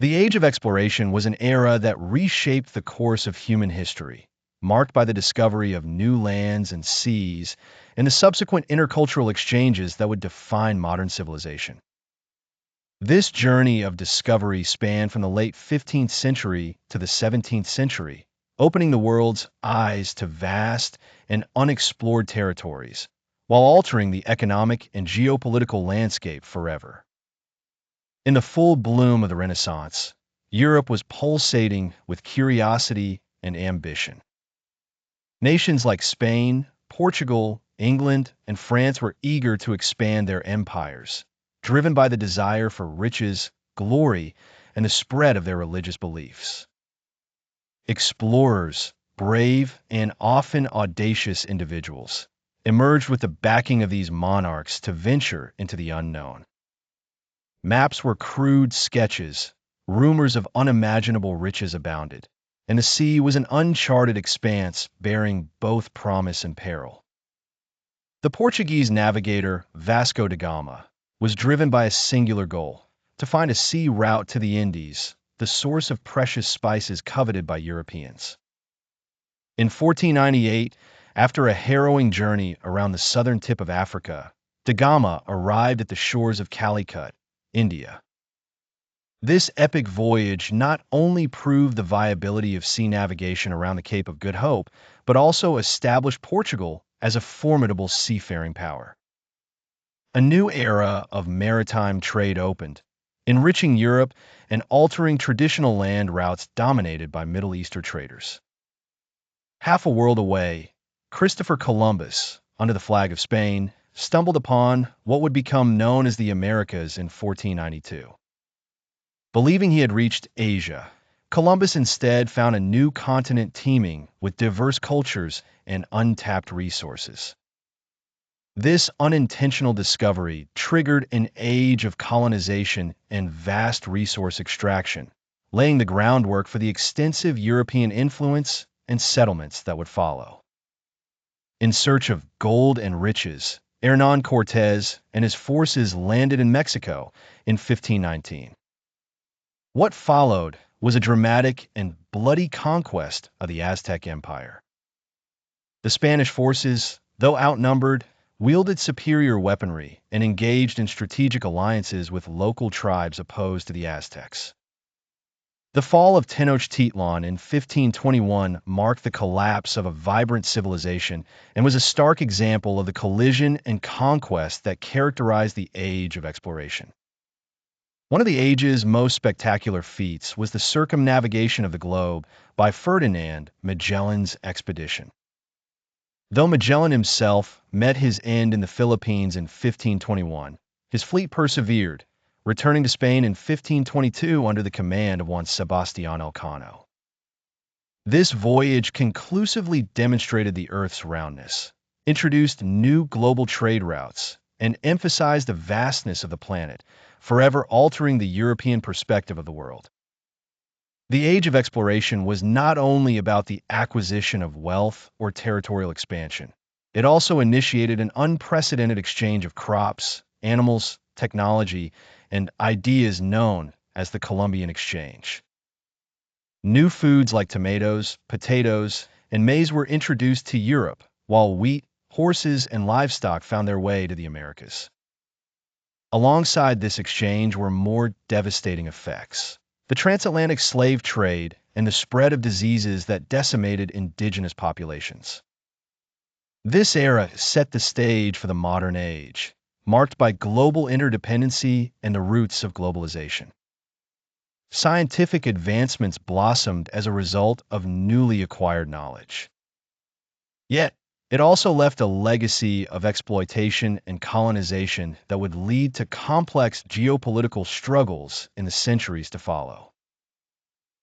The Age of Exploration was an era that reshaped the course of human history, marked by the discovery of new lands and seas and the subsequent intercultural exchanges that would define modern civilization. This journey of discovery spanned from the late 15th century to the 17th century, opening the world's eyes to vast and unexplored territories, while altering the economic and geopolitical landscape forever. In the full bloom of the Renaissance, Europe was pulsating with curiosity and ambition. Nations like Spain, Portugal, England, and France were eager to expand their empires, driven by the desire for riches, glory, and the spread of their religious beliefs. Explorers, brave and often audacious individuals, emerged with the backing of these monarchs to venture into the unknown. Maps were crude sketches, rumors of unimaginable riches abounded, and the sea was an uncharted expanse bearing both promise and peril. The Portuguese navigator Vasco da Gama was driven by a singular goal: to find a sea route to the Indies, the source of precious spices coveted by Europeans. In 1498, after a harrowing journey around the southern tip of Africa, da Gama arrived at the shores of Calicut, India. This epic voyage not only proved the viability of sea navigation around the Cape of Good Hope, but also established Portugal as a formidable seafaring power. A new era of maritime trade opened, enriching Europe and altering traditional land routes dominated by Middle Eastern traders. Half a world away, Christopher Columbus, under the flag of Spain, stumbled upon what would become known as the Americas in 1492. Believing he had reached Asia, Columbus instead found a new continent teeming with diverse cultures and untapped resources. This unintentional discovery triggered an age of colonization and vast resource extraction, laying the groundwork for the extensive European influence and settlements that would follow. In search of gold and riches, Hernán Cortés and his forces landed in Mexico in 1519. What followed was a dramatic and bloody conquest of the Aztec Empire. The Spanish forces, though outnumbered, wielded superior weaponry and engaged in strategic alliances with local tribes opposed to the Aztecs. The fall of Tenochtitlan in 1521 marked the collapse of a vibrant civilization and was a stark example of the collision and conquest that characterized the Age of Exploration. One of the age's most spectacular feats was the circumnavigation of the globe by Ferdinand Magellan's expedition. Though Magellan himself met his end in the Philippines in 1521, his fleet persevered, returning to Spain in 1522 under the command of one Sebastián Elcano. This voyage conclusively demonstrated the Earth's roundness, introduced new global trade routes, and emphasized the vastness of the planet, forever altering the European perspective of the world. The Age of Exploration was not only about the acquisition of wealth or territorial expansion. It also initiated an unprecedented exchange of crops, animals, technology, and ideas known as the Columbian Exchange. New foods like tomatoes, potatoes, and maize were introduced to Europe, while wheat, horses, and livestock found their way to the Americas. Alongside this exchange were more devastating effects: the transatlantic slave trade and the spread of diseases that decimated indigenous populations. This era set the stage for the modern age, marked by global interdependency and the roots of globalization. Scientific advancements blossomed as a result of newly acquired knowledge. Yet, it also left a legacy of exploitation and colonization that would lead to complex geopolitical struggles in the centuries to follow.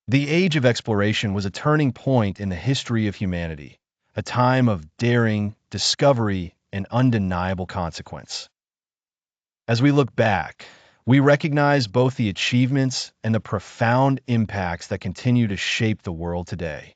The Age of Exploration was a turning point in the history of humanity, a time of daring, discovery, and undeniable consequence. As we look back, we recognize both the achievements and the profound impacts that continue to shape the world today.